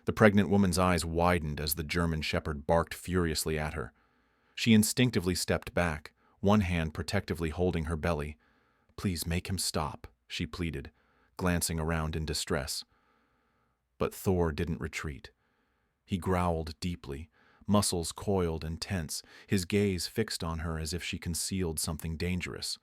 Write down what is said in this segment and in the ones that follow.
The pregnant woman's eyes widened as the German shepherd barked furiously at her. She instinctively stepped back, one hand protectively holding her belly. "Please make him stop," she pleaded, glancing around in distress. But Thor didn't retreat. He growled deeply, muscles coiled and tense, his gaze fixed on her as if she concealed something dangerous.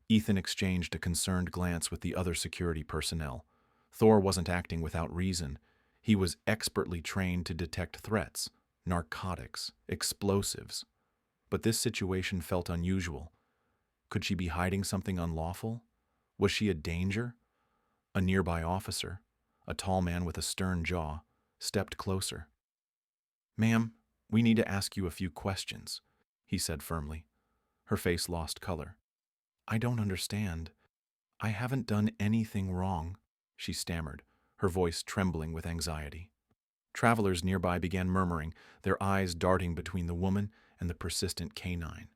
Ethan exchanged a concerned glance with the other security personnel. Thor wasn't acting without reason. He was expertly trained to detect threats, narcotics, explosives. But this situation felt unusual. Could she be hiding something unlawful? Was she a danger? A nearby officer, a tall man with a stern jaw, stepped closer. "Ma'am, we need to ask you a few questions," he said firmly. Her face lost color. "I don't understand. I haven't done anything wrong," she stammered, her voice trembling with anxiety. Travelers nearby began murmuring, their eyes darting between the woman and the persistent canine.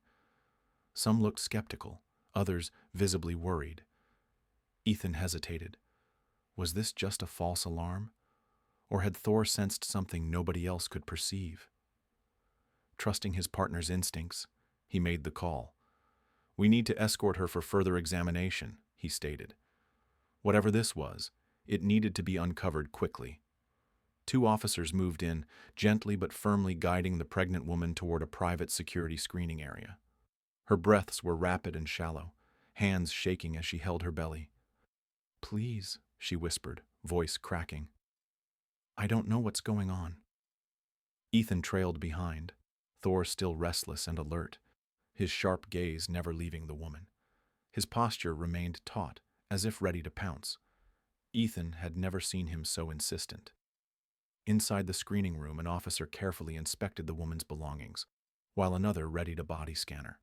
Some looked skeptical, others visibly worried. Ethan hesitated. Was this just a false alarm? Or had Thor sensed something nobody else could perceive? Trusting his partner's instincts, he made the call. "We need to escort her for further examination," he stated. Whatever this was, it needed to be uncovered quickly. Two officers moved in, gently but firmly guiding the pregnant woman toward a private security screening area. Her breaths were rapid and shallow, hands shaking as she held her belly. "Please," she whispered, voice cracking. "I don't know what's going on." Ethan trailed behind, Thor still restless and alert, his sharp gaze never leaving the woman. His posture remained taut, as if ready to pounce. Ethan had never seen him so insistent. Inside the screening room, an officer carefully inspected the woman's belongings, while another readied a body scanner.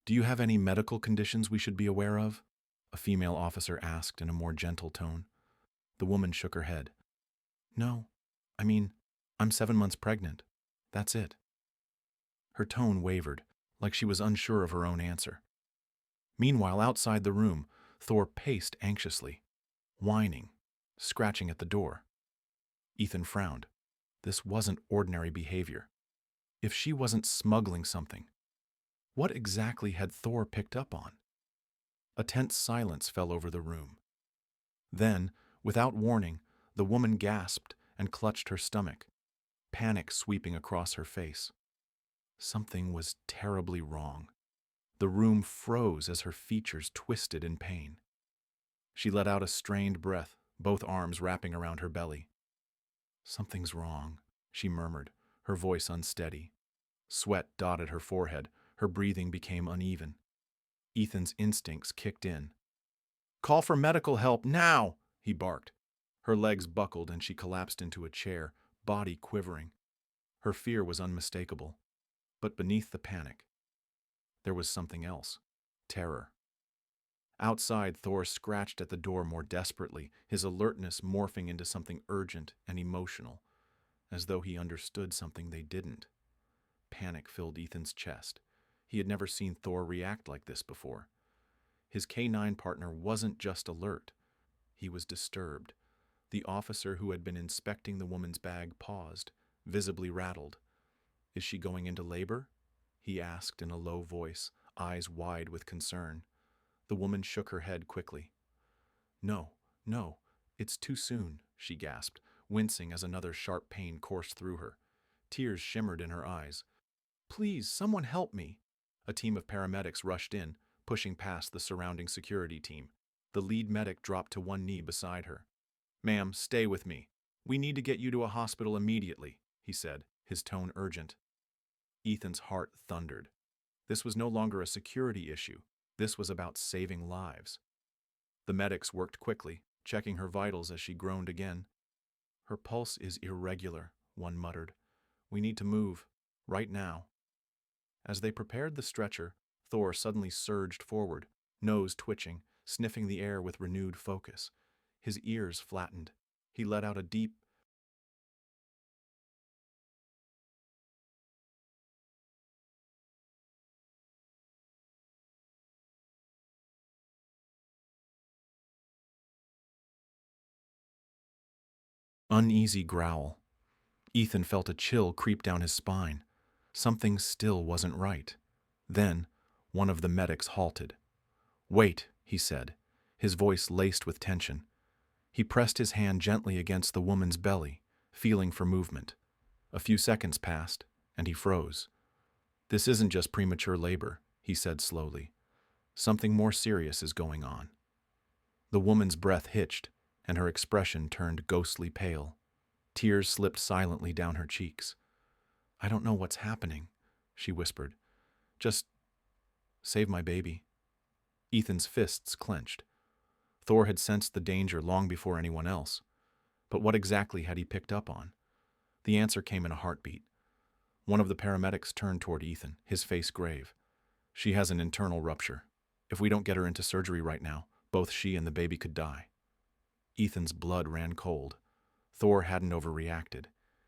"Do you have any medical conditions we should be aware of?" a female officer asked in a more gentle tone. The woman shook her head. "No. I'm 7 months pregnant. That's it." Her tone wavered, like she was unsure of her own answer. Meanwhile, outside the room, Thor paced anxiously, whining, scratching at the door. Ethan frowned. This wasn't ordinary behavior. If she wasn't smuggling something, what exactly had Thor picked up on? A tense silence fell over the room. Then, without warning, the woman gasped and clutched her stomach, panic sweeping across her face. Something was terribly wrong. The room froze as her features twisted in pain. She let out a strained breath, both arms wrapping around her belly. "Something's wrong," she murmured, her voice unsteady. Sweat dotted her forehead, her breathing became uneven. Ethan's instincts kicked in. "Call for medical help, now!" he barked. Her legs buckled and she collapsed into a chair, body quivering. Her fear was unmistakable. But beneath the panic, there was something else. Terror. Outside, Thor scratched at the door more desperately, his alertness morphing into something urgent and emotional, as though he understood something they didn't. Panic filled Ethan's chest. He had never seen Thor react like this before. His K9 partner wasn't just alert. He was disturbed. The officer who had been inspecting the woman's bag paused, visibly rattled. "Is she going into labor?" he asked in a low voice, eyes wide with concern. The woman shook her head quickly. "No, no, it's too soon," she gasped, wincing as another sharp pain coursed through her. Tears shimmered in her eyes. "Please, someone help me." A team of paramedics rushed in, pushing past the surrounding security team. The lead medic dropped to one knee beside her. "Ma'am, stay with me. We need to get you to a hospital immediately," he said, his tone urgent. Ethan's heart thundered. This was no longer a security issue. This was about saving lives. The medics worked quickly, checking her vitals as she groaned again. "Her pulse is irregular," one muttered. "We need to move. Right now." As they prepared the stretcher, Thor suddenly surged forward, nose twitching, sniffing the air with renewed focus. His ears flattened. He let out a deep, uneasy growl. Ethan felt a chill creep down his spine. Something still wasn't right. Then, one of the medics halted. "Wait," he said, his voice laced with tension. He pressed his hand gently against the woman's belly, feeling for movement. A few seconds passed, and he froze. "This isn't just premature labor," he said slowly. "Something more serious is going on." The woman's breath hitched, and her expression turned ghostly pale. Tears slipped silently down her cheeks. "I don't know what's happening," she whispered. "Just save my baby." Ethan's fists clenched. Thor had sensed the danger long before anyone else. But what exactly had he picked up on? The answer came in a heartbeat. One of the paramedics turned toward Ethan, his face grave. "She has an internal rupture. If we don't get her into surgery right now, both she and the baby could die." Ethan's blood ran cold. Thor hadn't overreacted.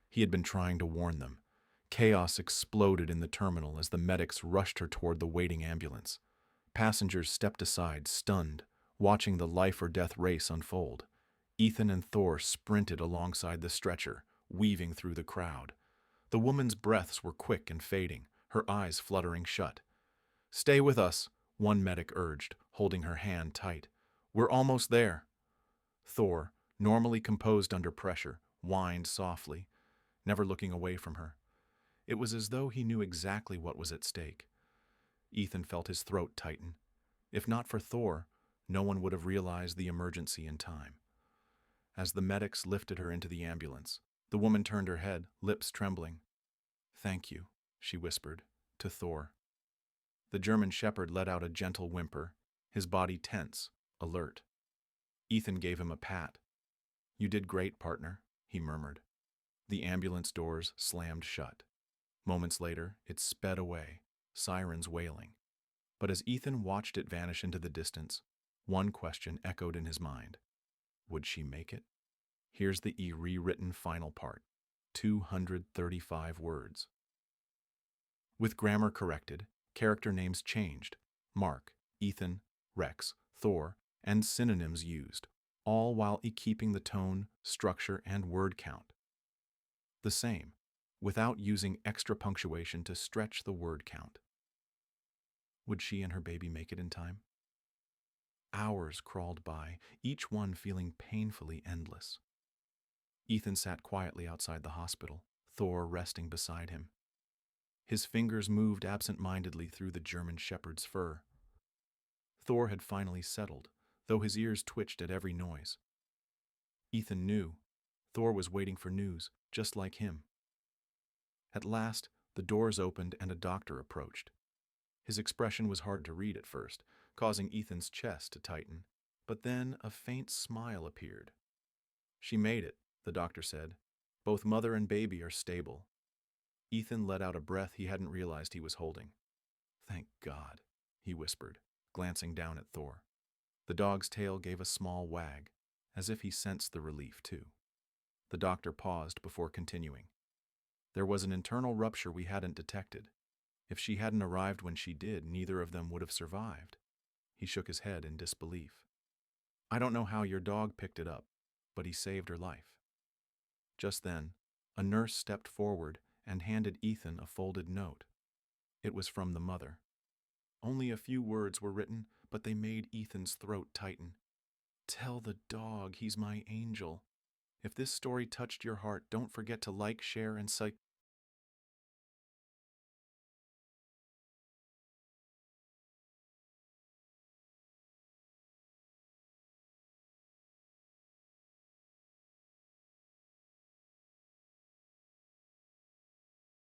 He had been trying to warn them. Chaos exploded in the terminal as the medics rushed her toward the waiting ambulance. Passengers stepped aside, stunned, watching the life-or-death race unfold. Ethan and Thor sprinted alongside the stretcher, weaving through the crowd. The woman's breaths were quick and fading, her eyes fluttering shut. "Stay with us," one medic urged, holding her hand tight. "We're almost there." Thor, normally composed under pressure, whined softly, never looking away from her. It was as though he knew exactly what was at stake. Ethan felt his throat tighten. If not for Thor, no one would have realized the emergency in time. As the medics lifted her into the ambulance, the woman turned her head, lips trembling. "Thank you," she whispered, to Thor. The German shepherd let out a gentle whimper, his body tense, alert. Ethan gave him a pat. "You did great, partner," he murmured. The ambulance doors slammed shut. Moments later, it sped away, sirens wailing. But as Ethan watched it vanish into the distance, one question echoed in his mind. Would she make it? Here's the rewritten final part, 235 words. With grammar corrected, character names changed. Mark, Ethan, Rex, Thor, and synonyms used, all while keeping the tone, structure, and word count the same, without using extra punctuation to stretch the word count. Would she and her baby make it in time? Hours crawled by, each one feeling painfully endless. Ethan sat quietly outside the hospital, Thor resting beside him. His fingers moved absent-mindedly through the German shepherd's fur. Thor had finally settled, though his ears twitched at every noise. Ethan knew. Thor was waiting for news, just like him. At last, the doors opened and a doctor approached. His expression was hard to read at first, causing Ethan's chest to tighten, but then a faint smile appeared. "She made it," the doctor said. "Both mother and baby are stable." Ethan let out a breath he hadn't realized he was holding. "Thank God," he whispered, glancing down at Thor. The dog's tail gave a small wag, as if he sensed the relief, too. The doctor paused before continuing. "There was an internal rupture we hadn't detected. If she hadn't arrived when she did, neither of them would have survived." He shook his head in disbelief. "I don't know how your dog picked it up, but he saved her life." Just then, a nurse stepped forward and handed Ethan a folded note. It was from the mother. Only a few words were written, but they made Ethan's throat tighten. "Tell the dog he's my angel. If this story touched your heart, don't forget to like, share, and